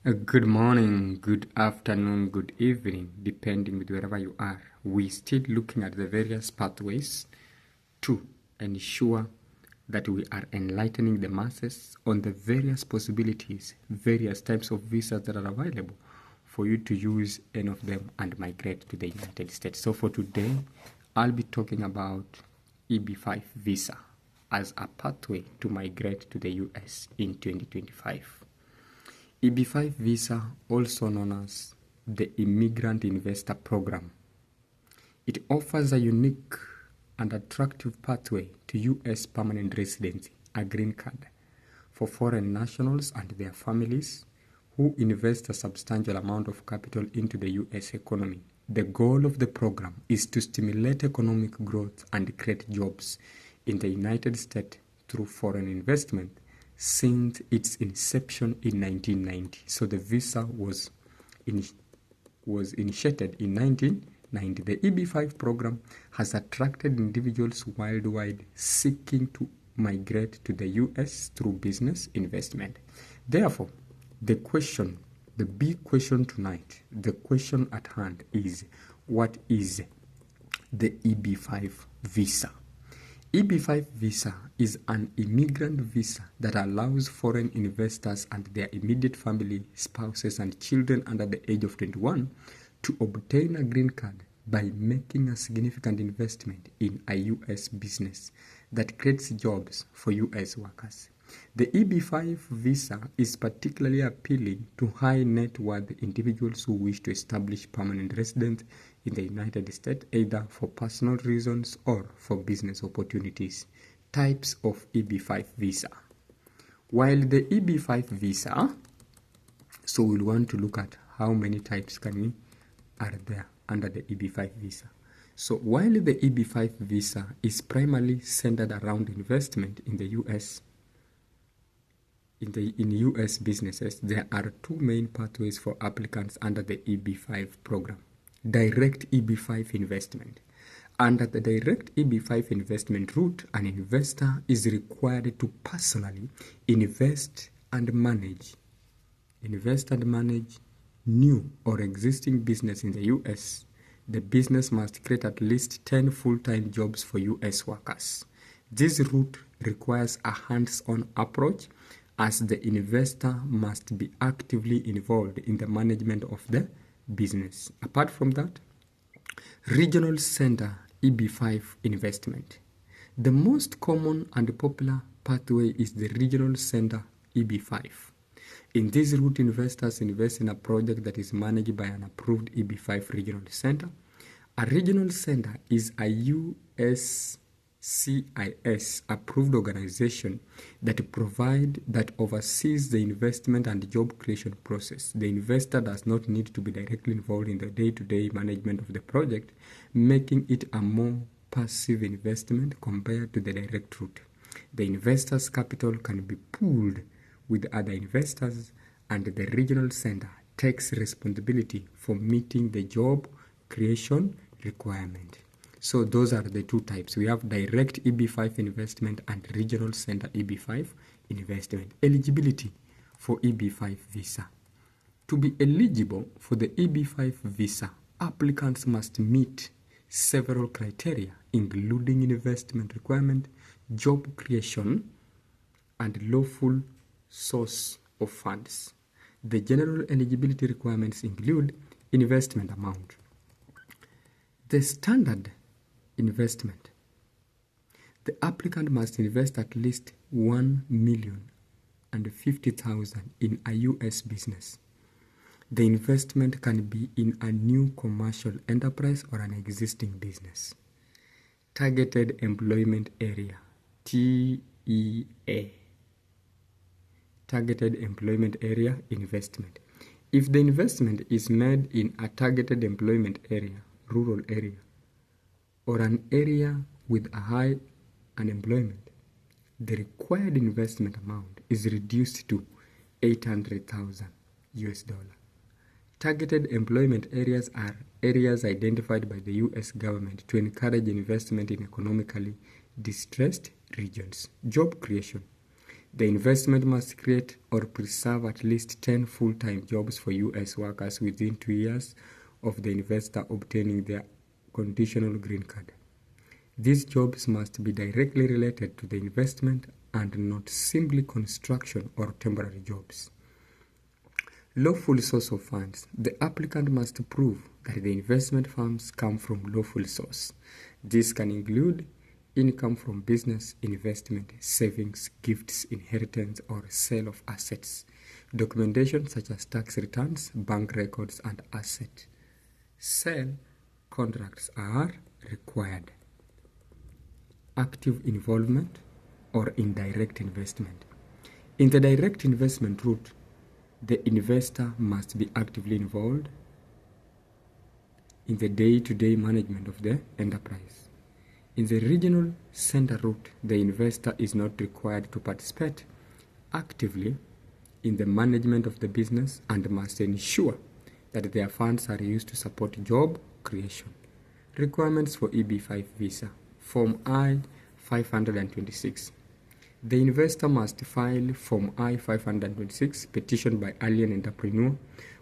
Good morning, good afternoon, good evening, depending with wherever you are. We're still looking at the various pathways to ensure that we are enlightening the masses on the various possibilities, various types of visas that are available for you to use any of them and migrate to the United States. So for today, I'll be talking about EB-5 visa as a pathway to migrate to the US in 2025. EB-5 visa, also known as the Immigrant Investor Program. It offers a unique and attractive pathway to US permanent residency, a green card, for foreign nationals and their families who invest a substantial amount of capital into the US economy. The goal of the program is to stimulate economic growth and create jobs in the United States through foreign investment since its inception in 1990. So the visa was initiated in 1990. The EB-5 program has attracted individuals worldwide seeking to migrate to the US through business investment. Therefore, the big question tonight, the question at hand is, what is the EB-5 visa? EB-5 visa is an immigrant visa that allows foreign investors and their immediate family, spouses, and children under the age of 21 to obtain a green card by making a significant investment in a US business that creates jobs for US workers. The EB-5 visa is particularly appealing to high net worth individuals who wish to establish permanent residence in the United States, either for personal reasons or for business opportunities. Types of EB-5 visa. While the EB-5 visa, so we'll want to look at how many types are there under the EB-5 visa. So while the EB-5 visa is primarily centered around investment in the US, in US businesses, there are two main pathways for applicants under the EB-5 program. Direct EB-5 investment. Under the direct EB-5 investment route, an investor is required to personally invest and manage new or existing business in the US. The business must create at least 10 full-time jobs for US workers. This route requires a hands-on approach, as the investor must be actively involved in the management of the business. Apart from that, regional center EB-5 investment. The most common and popular pathway is the regional center EB-5. In this route, investors invest in a project that is managed by an approved EB-5 regional center. A regional center is a USCIS approved organization that oversees the investment and job creation process. The investor does not need to be directly involved in the day-to-day management of the project, making it a more passive investment compared to the direct route. The investor's capital can be pooled with other investors, and the regional center takes responsibility for meeting the job creation requirement. So those are the two types. We have direct EB-5 investment and regional center EB-5 investment. Eligibility for EB-5 visa. To be eligible for the EB-5 visa, applicants must meet several criteria, including investment requirement, job creation, and lawful source of funds. The general eligibility requirements include investment amount. The standard investment. The applicant must invest at least $1,050,000 in a US business. The investment can be in a new commercial enterprise or an existing business. Targeted employment area, TEA. Targeted employment area investment. If the investment is made in a targeted employment area, rural area, or an area with a high unemployment, the required investment amount is reduced to $800,000 US. Targeted employment areas are areas identified by the US government to encourage investment in economically distressed regions. Job creation. The investment must create or preserve at least 10 full-time jobs for U.S. workers within 2 years of the investor obtaining their conditional green card. These jobs must be directly related to the investment and not simply construction or temporary jobs. Lawful source of funds. The applicant must prove that the investment funds come from lawful source. This can include income from business, investment, savings, gifts, inheritance, or sale of assets. Documentation such as tax returns, bank records, and asset sale contracts are required. Active involvement or indirect investment. In the direct investment route, the investor must be actively involved in the day-to-day management of the enterprise. In the regional center route, the investor is not required to participate actively in the management of the business and must ensure that their funds are used to support job creation. Requirements for EB-5 visa. Form I-526. The investor must file Form I-526, petitioned by alien entrepreneur,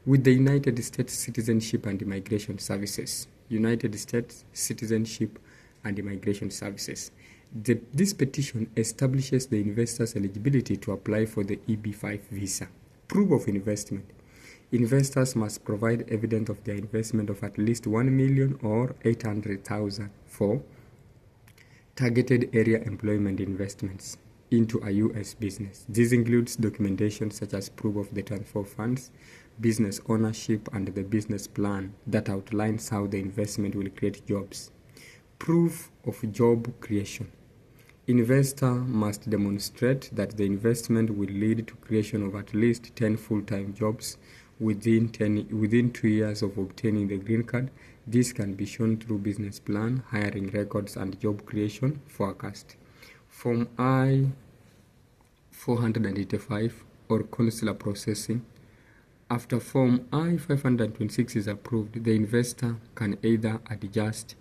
with the United States Citizenship and Immigration Services. United States Citizenship and Immigration Services. This petition establishes the investor's eligibility to apply for the EB-5 visa. Proof of investment. Investors must provide evidence of their investment of at least $1 million or $800,000 for targeted area employment investments into a U.S. business. This includes documentation such as proof of the transfer of funds, business ownership, and the business plan that outlines how the investment will create jobs. Proof of job creation. Investor must demonstrate that the investment will lead to creation of at least 10 full-time jobs within 2 years of obtaining the green card. This can be shown through business plan, hiring records, and job creation forecast. Form I-485 or consular processing. After Form I-526 is approved, the investor can either adjust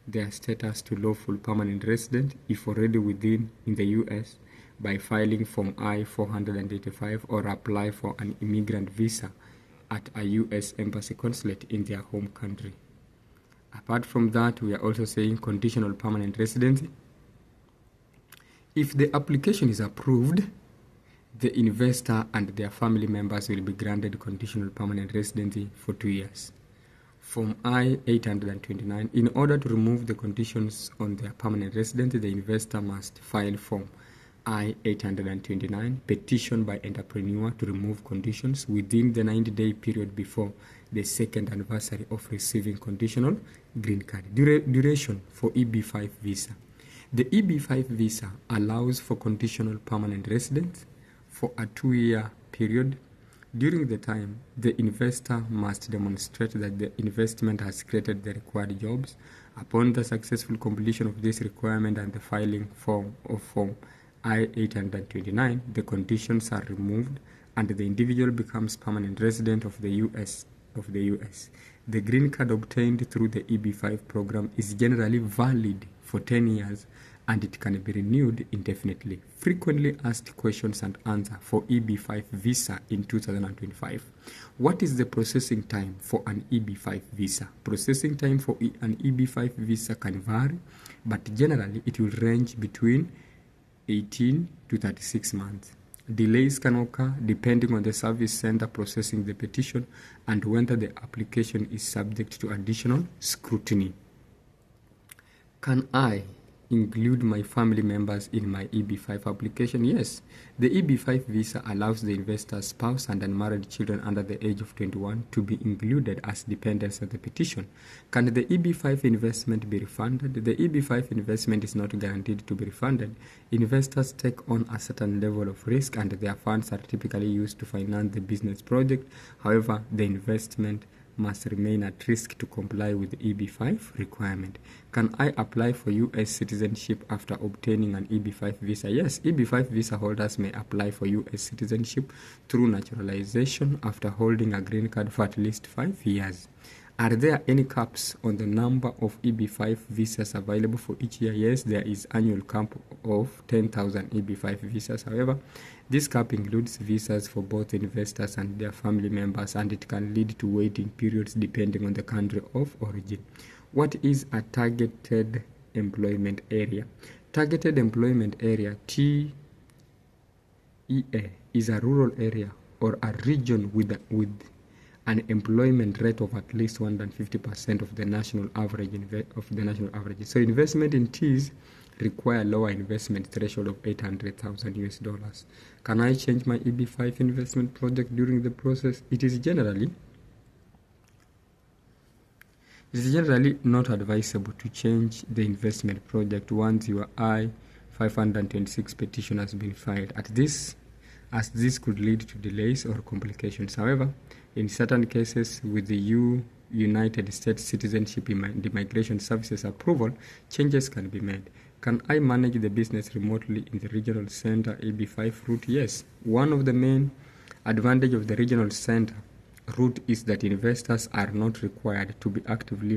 their status to lawful permanent resident if already in the U.S. by filing Form I-485 or apply for an immigrant visa at a U.S. embassy consulate in their home country. Apart from that, we are also saying conditional permanent residency. If the application is approved, the investor and their family members will be granted conditional permanent residency for 2 years. Form I-829. In order to remove the conditions on their permanent residency, the investor must file Form I-829, petition by entrepreneur to remove conditions within the 90-day period before the second anniversary of receiving conditional green card. Duration for EB-5 visa. The EB-5 visa allows for conditional permanent residence for a 2-year period. During the time, the investor must demonstrate that the investment has created the required jobs. Upon the successful completion of this requirement and the filing Form I-829, the conditions are removed and the individual becomes permanent resident of the U.S. The green card obtained through the EB-5 program is generally valid for 10 years and it can be renewed indefinitely. Frequently asked questions and answer for EB-5 visa in 2025. What is the processing time for an EB-5 visa? Processing time for an EB-5 visa can vary, but generally it will range between 18 to 36 months. Delays can occur depending on the service center processing the petition and whether the application is subject to additional scrutiny. Can I include my family members in my EB-5 application? Yes. The EB-5 visa allows the investor's spouse and unmarried children under the age of 21 to be included as dependents of the petition. Can the EB-5 investment be refunded? The EB-5 investment is not guaranteed to be refunded. Investors take on a certain level of risk and their funds are typically used to finance the business project. However, the investment must remain at risk to comply with the EB-5 requirement. Can I apply for U.S. citizenship after obtaining an EB-5 visa? Yes, EB-5 visa holders may apply for U.S. citizenship through naturalization after holding a green card for at least 5 years. Are there any caps on the number of EB-5 visas available for each year? Yes, there is annual cap of 10,000 EB-5 visas. However, this cap includes visas for both investors and their family members, and it can lead to waiting periods depending on the country of origin. What is a targeted employment area? Targeted employment area, TEA, is a rural area or a region with an employment rate of at least 150% of the national average. So investment in TEAs require lower investment threshold of $800,000. Can I change my EB-5 investment project during the process? It is generally not advisable to change the investment project once your I-526 petition has been filed, as this could lead to delays or complications. However, in certain cases, with the United States citizenship and the Migration Services approval, changes can be made. Can I manage the business remotely in the regional center EB-5 route? Yes. One of the main advantages of the regional center route is that investors are not required to be actively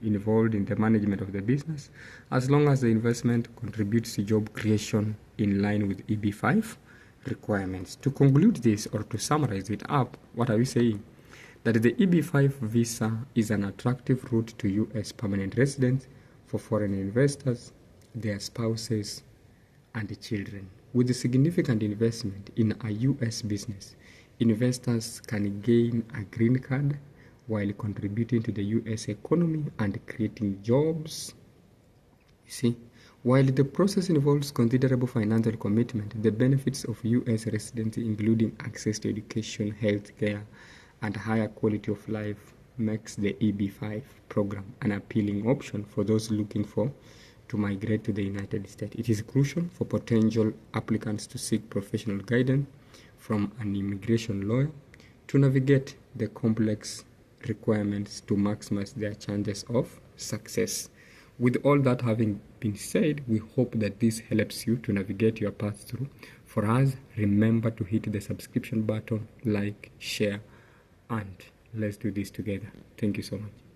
involved in the management of the business, as long as the investment contributes to job creation in line with EB-5 requirements. To conclude this, or to summarize it up, what are we saying? That the EB-5 visa is an attractive route to U.S. permanent residents for foreign investors, their spouses, and children. With a significant investment in a U.S. business, investors can gain a green card while contributing to the U.S. economy and creating jobs. You see, while the process involves considerable financial commitment, the benefits of U.S. residency, including access to education, health care, and higher quality of life, makes the EB-5 program an appealing option for those looking to migrate to the United States. It is crucial for potential applicants to seek professional guidance from an immigration lawyer to navigate the complex requirements to maximize their chances of success. With all that having been said, we hope that this helps you to navigate your path through. For us, remember to hit the subscription button, like, share, and let's do this together. Thank you so much.